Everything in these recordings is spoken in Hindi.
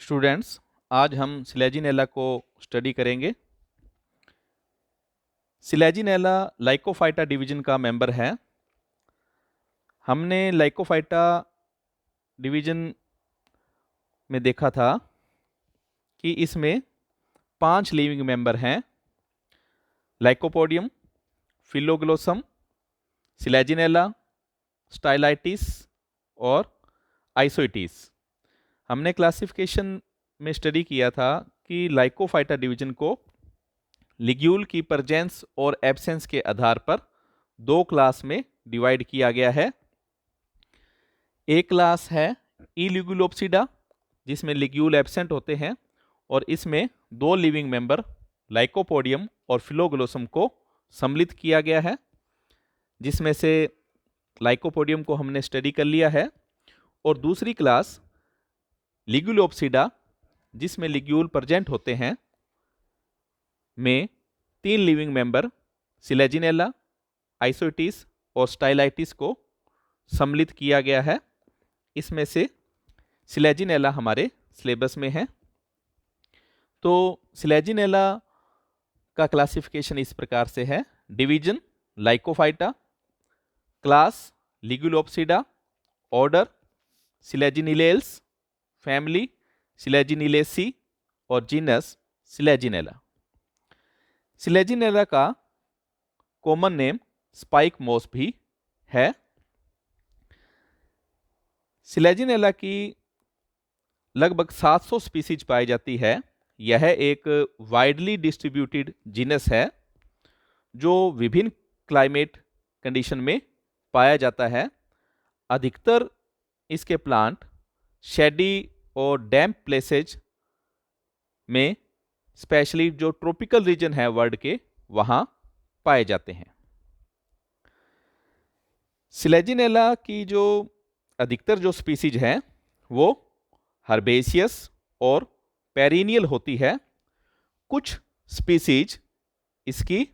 स्टूडेंट्स, आज हम सिलेजिनेला को स्टडी करेंगे। सिलेजिनेला लाइकोफाइटा डिवीजन का मेंबर है। हमने लाइकोफाइटा डिवीजन में देखा था कि इसमें 5 लिविंग मेंबर हैं: लाइकोपोडियम, फिलोग्लोसम, सिलेजिनेला, स्टाइलाइटिस और आइसोइटिस। हमने क्लासिफिकेशन में स्टडी किया था कि लाइकोफाइटा डिवीजन को लिग्यूल की प्रेजेंस और एब्सेंस के आधार पर 2 क्लास में डिवाइड किया गया है। एक क्लास है इलिग्यूलोप्सिडा, जिसमें लिग्यूल एब्सेंट होते हैं, और इसमें 2 लिविंग मेंबर लाइकोपोडियम और फिलोग्लोसम को सम्मिलित किया गया है, जिसमें से लाइकोपोडियम को हमने स्टडी कर लिया है। और दूसरी क्लास लिग्यूलोप्सिडा, जिसमें लिग्यूल प्रेजेंट होते हैं, में 3 लिविंग मेंबर सिलेजिनेला, आइसोइटिस और स्टाइलाइटिस को सम्मिलित किया गया है। इसमें से सिलेजिनेला हमारे सिलेबस में है। तो सिलेजिनेला का क्लासिफिकेशन इस प्रकार से है: division Lycophyta, class लिग्यूलोप्सिडा, order सिलेजिनिलेल्स, family सिलेजिनिलेसी और जीनस सिलेजिनेला। सिलेजिनेला का कॉमन नेम स्पाइक मॉस भी है। सिलेजिनेला की लगभग 700 स्पीसीज पाई जाती है। यह एक वाइडली डिस्ट्रीब्यूटेड जीनस है जो विभिन्न क्लाइमेट कंडीशन में पाया जाता है। अधिकतर इसके प्लांट शेडी और डैम्प प्लेसेज में, स्पेशली जो ट्रॉपिकल रीजन है वर्ल्ड के, वहां पाए जाते हैं। सिलेजिनेला की जो अधिकतर जो स्पीसीज हैं वो हर्बेसियस और पेरिनियल होती है। कुछ स्पीसीज इसकी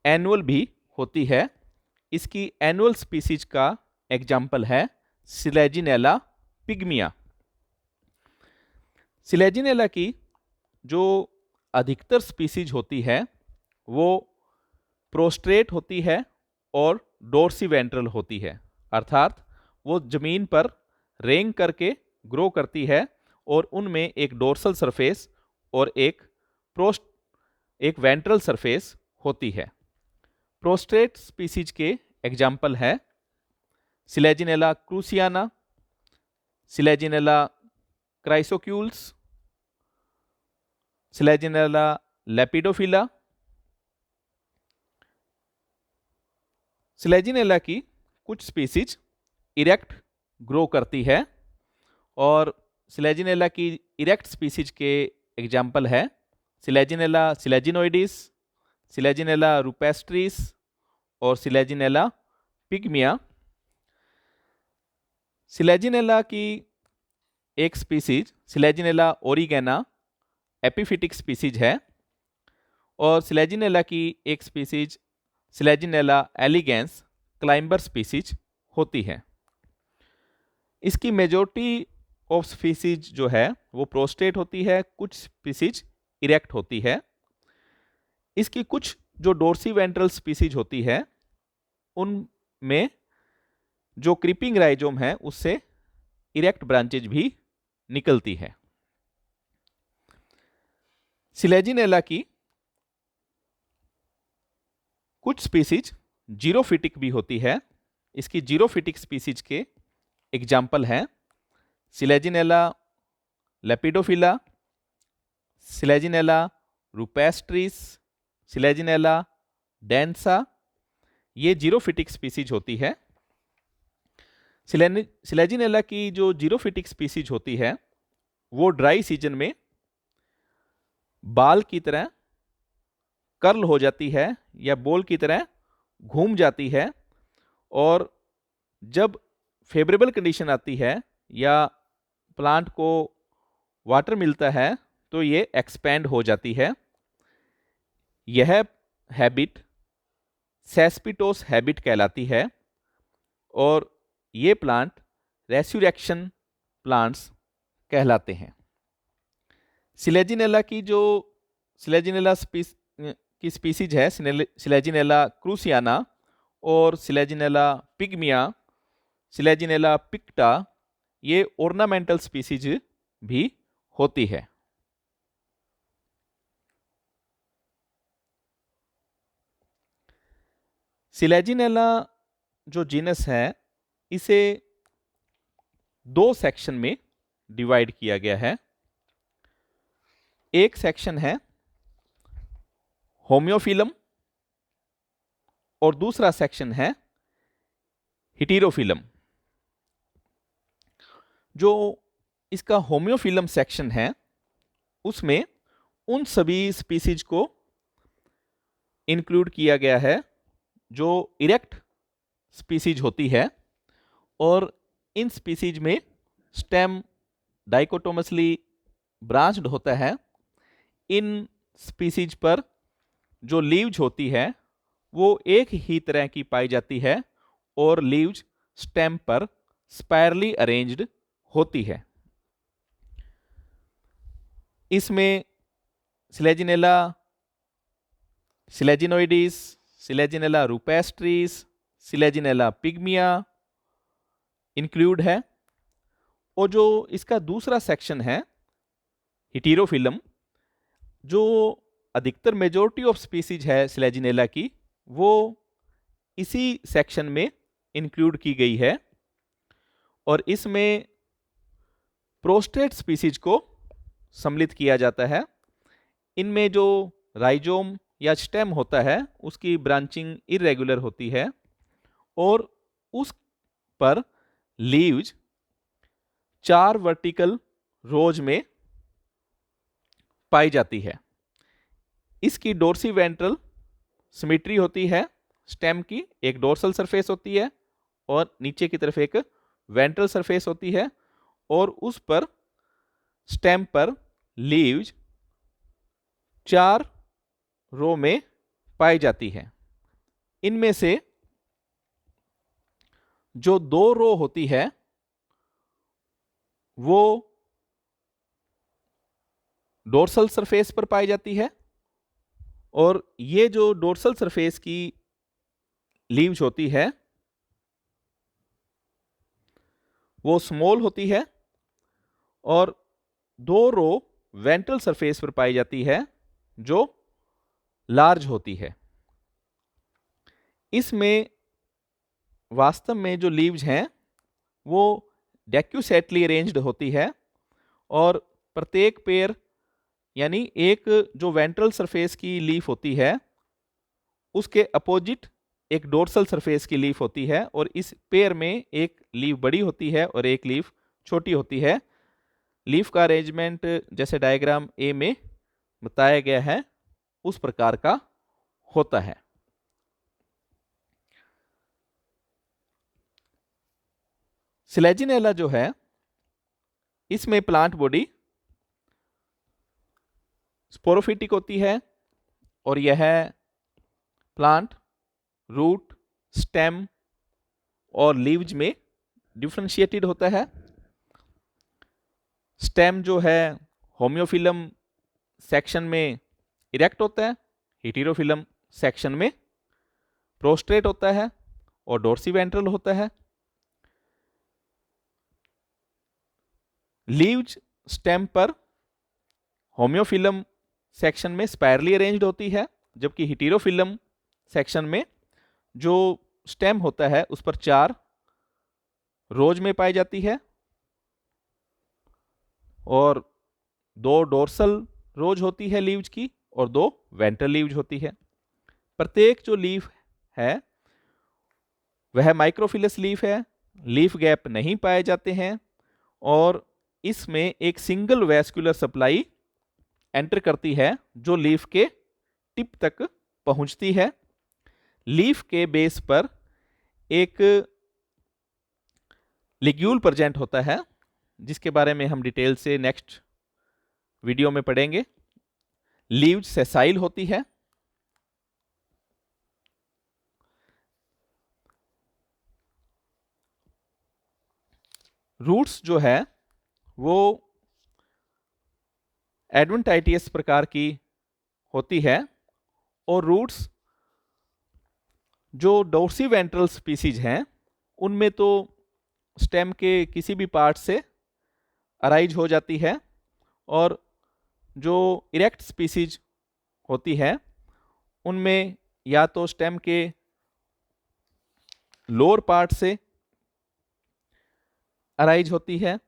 एनुअल भी होती है। इसकी एनुअल स्पीसीज का एग्जाम्पल है सिलेजिनेला पिग्मिया। सिलेजिनेला की जो अधिकतर स्पीसीज होती है वो प्रोस्ट्रेट होती है और डोर्सीवेंट्रल होती है, अर्थात वो जमीन पर रेंग करके ग्रो करती है और उनमें एक डोर्सल सरफेस और एक वेंट्रल सरफेस होती है। प्रोस्ट्रेट स्पीसीज के एग्जाम्पल है सिलेजिनेला क्रूसियाना, सिलेजिनेला क्राइसोक्यूल्स, सिलेजिनेला लेपिडोफिला। सिलेजिनेला की कुछ स्पीसीज इरेक्ट ग्रो करती है और सिलेजिनेला की इरेक्ट स्पीसीज के एग्जाम्पल है सिलेजिनेला सिलेजिनोइडिस, सिलेजिनेला रुपेस्ट्रिस और सिलेजिनेला पिग्मिया। सिलेजिनेला की एक species Selaginella oregana epiphytic species है और सिलेजिनेला की एक species Selaginella elegans climber species होती है। इसकी मेजॉरिटी ऑफ स्पीसीज जो है वो प्रोस्ट्रेट होती है, कुछ स्पीसीज इरेक्ट होती है। इसकी कुछ जो डोर्सीवेंट्रल स्पीसीज होती है उनमें जो क्रीपिंग राइजोम है उससे इरेक्ट ब्रांचेज भी निकलती है। सिलेजिनेला की कुछ स्पीसीज जीरोफिटिक भी होती है। इसकी जीरोफिटिक स्पीसीज के एग्जाम्पल हैं सिलेजिनेला लेपिडोफिला, सिलेजिनेला रुपेस्ट्रिस, सिलेजिनेला डेंसा। ये जीरोफिटिक स्पीसीज होती है। सिलेजिनेला की जो जीरोफिटिक स्पीसीज होती है वो ड्राई सीजन में बाल की तरह कर्ल हो जाती है या बॉल की तरह घूम जाती है, और जब फेवरेबल कंडीशन आती है या प्लांट को वाटर मिलता है तो ये एक्सपैंड हो जाती है। यह हैबिट सेस्पिटोस हैबिट कहलाती है और ये प्लांट रेस्यूरेक्शन प्लांट्स कहलाते हैं। सिलेजिनेला की जो सिलेजिनेला की स्पीसीज है, सिलेजिनेला क्रूसियाना और सिलेजिनेला पिग्मिया, सिलेजिनेला पिक्टा, ये ऑर्नामेंटल स्पीसीज भी होती है। सिलेजिनेला जो जीनस है, इसे दो सेक्शन में डिवाइड किया गया है। एक सेक्शन है होम्योफिलम और दूसरा सेक्शन है हिटेरोफिलम। जो इसका होम्योफिलम सेक्शन है, उसमें उन सभी स्पीसीज को इंक्लूड किया गया है जो इरेक्ट स्पीसीज होती है, और इन स्पीसीज में स्टेम डाइकोटोमसली ब्रांच्ड होता है। इन स्पीसीज पर जो लीव्स होती है वो एक ही तरह की पाई जाती है और लीव्स स्टेम पर स्पायरली अरेंज्ड होती है। इसमें Selaginella selaginoides, Selaginella rupestris, Selaginella pygmaea include है। और जो इसका दूसरा सेक्शन है हिटेरोफिलम, जो अधिकतर मेजॉरिटी ऑफ स्पीसीज है सिलेजिनेला की, वो इसी सेक्शन में इंक्लूड की गई है। और इसमें प्रोस्टेट स्पीसीज को सम्मिलित किया जाता है। इनमें जो राइजोम या स्टेम होता है उसकी ब्रांचिंग इरेगुलर होती है और उस पर लीव्स 4 वर्टिकल रोज में पाई जाती है। इसकी डोर्सी वेंट्रल सिमेट्री होती है। स्टेम की एक डोर्सल सरफेस होती है और नीचे की तरफ एक वेंट्रल सरफेस होती है, और उस पर स्टेम पर लीव्स 4 रो में पाई जाती है। इनमें से जो 2 रो होती है वो डोर्सल सरफेस पर पाई जाती है, और ये जो डोर्सल सरफेस की लीव्स होती है वो स्मॉल होती है, और 2 रो वेंट्रल सरफेस पर पाई जाती है जो लार्ज होती है। इसमें वास्तव में जो लीव्स हैं वो डेक्यूसेटली अरेंज्ड होती है, और प्रत्येक पेयर यानी एक जो वेंट्रल सरफेस की लीफ होती है उसके अपोजिट एक डोर्सल सरफेस की लीफ होती है, और इस पेयर में एक लीफ बड़ी होती है और एक लीफ छोटी होती है। लीफ का अरेंजमेंट जैसे डायग्राम ए में बताया गया है उस प्रकार का होता है। सिलेजिनेला जो है, इसमें प्लांट बॉडी स्पोरोफिटिक होती है, और यह प्लांट रूट, स्टेम और लीव्स में डिफरेंशिएटेड होता है। स्टेम जो है होम्योफिलम सेक्शन में इरेक्ट होता है, हिटेरोफिलम सेक्शन में प्रोस्ट्रेट होता है और डोर्सीवेंट्रल होता है। लीव्स स्टेम पर होम्योफिलम सेक्शन में स्पायरली अरेंज्ड होती है, जबकि हिटेरोफिलम सेक्शन में जो स्टेम होता है उस पर 4 रोज में पाई जाती है, और 2 डोर्सल रोज होती है लीव्स की और 2 वेंट्रल लीव्स होती है। प्रत्येक जो लीफ है वह माइक्रोफिलस लीफ है, लीफ गैप नहीं पाए जाते हैं, और इसमें एक सिंगल वैस्कुलर सप्लाई एंटर करती है जो लीफ के टिप तक पहुंचती है। लीफ के बेस पर एक लिग्यूल प्रेजेंट होता है जिसके बारे में हम डिटेल से नेक्स्ट वीडियो में पढ़ेंगे। लीव्स सेसाइल होती है। रूट्स जो है वो एडवेंटाइटियस प्रकार की होती है। और रूट्स जो डोर्सीवेंट्रल स्पीसीज हैं उनमें तो स्टेम के किसी भी पार्ट से अराइज हो जाती है, और जो इरेक्ट स्पीसीज होती है उनमें या तो स्टेम के लोअर पार्ट से अराइज होती है,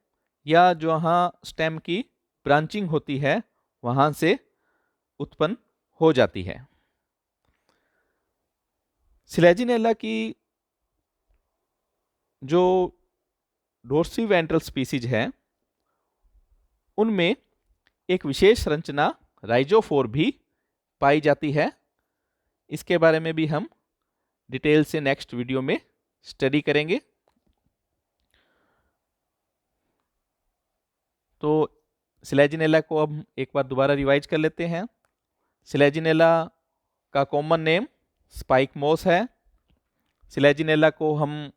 या जहाँ स्टेम की ब्रांचिंग होती है वहां से उत्पन्न हो जाती है। सिलेजिनेला की जो डोर्सीवेंट्रल स्पीसीज है उनमें एक विशेष संरचना राइजोफोर भी पाई जाती है। इसके बारे में भी हम डिटेल से नेक्स्ट वीडियो में स्टडी करेंगे। तो सिलेजिनेला को अब एक बार दोबारा रिवाइज कर लेते हैं। सिलेजिनेला का कॉमन नेम स्पाइक मॉस है। सिलेजिनेला को हम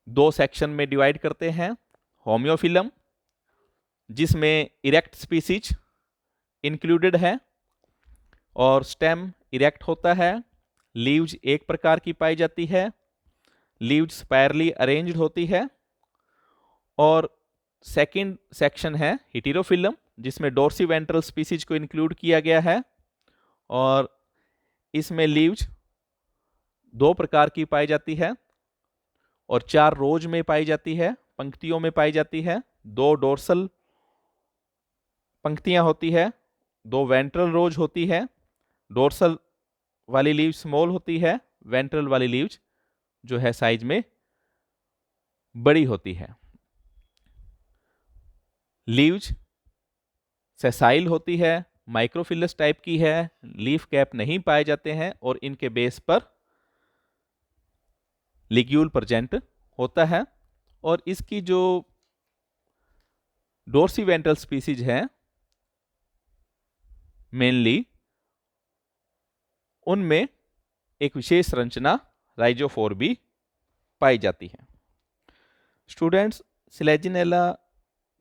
दो सेक्शन में डिवाइड करते हैं। होम्योफिलम, जिसमें इरेक्ट स्पीसीज इंक्लूडेड है और स्टेम इरेक्ट होता है। लीव्स एक प्रकार की पाई जाती है, लीव्स स्पायरली अरेंज्ड होती है। और सेकंड सेक्शन है हेटेरोफिलम, जिसमें डोर्सीवेंट्रल स्पीसीज को इंक्लूड किया गया है, और इसमें लीव्स दो प्रकार की पाई जाती है और 4 रोज में पाई जाती है, पंक्तियों में पाई जाती है। 2 डोर्सल पंक्तियां होती है, 2 वेंट्रल रोज होती है। डोर्सल वाली लीव स्मॉल होती है, वेंट्रल वाली लीव्स जो है साइज में बड़ी होती है। लीव्स सेसाइल होती है, माइक्रोफिलस टाइप की है, लीफ कैप नहीं पाए जाते हैं और इनके बेस पर लिग्यूल प्रेजेंट होता है। और इसकी जो डोर्सीवेंट्रल स्पीसीज है मेनली, उनमें एक विशेष संरचना राइजोफोर भी पाई जाती है। स्टूडेंट्स, सिलेजिनेला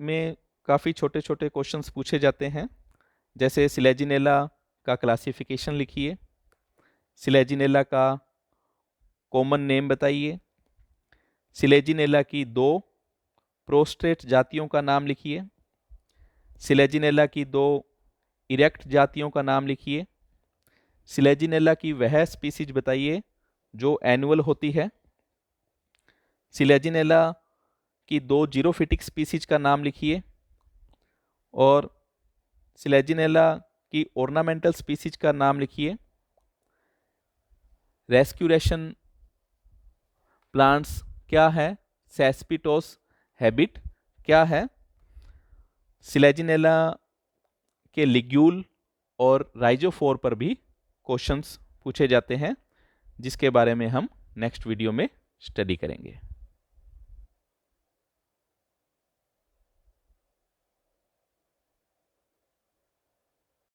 में काफ़ी छोटे छोटे क्वेश्चंस पूछे जाते हैं, जैसे सिलेजिनेला का क्लासिफिकेशन लिखिए, सिलेजिनेला का कॉमन नेम बताइए, सिलेजिनेला की 2 प्रोस्ट्रेट जातियों का नाम लिखिए, सिलेजिनेला की 2 इरेक्ट जातियों का नाम लिखिए, सिलेजिनेला की वह स्पीसीज बताइए जो एनुअल होती है, सिलेजिनेला की 2 जीरोफिटिक स्पीसीज का नाम लिखिए, और सिलेजिनेला की ऑर्नामेंटल स्पीसीज का नाम लिखिए। रेस्क्यूरेशन प्लांट्स क्या है, सेस्पिटोस हैबिट क्या है। सिलेजिनेला के लिग्यूल और राइजोफोर पर भी क्वेश्चंस पूछे जाते हैं, जिसके बारे में हम नेक्स्ट वीडियो में स्टडी करेंगे।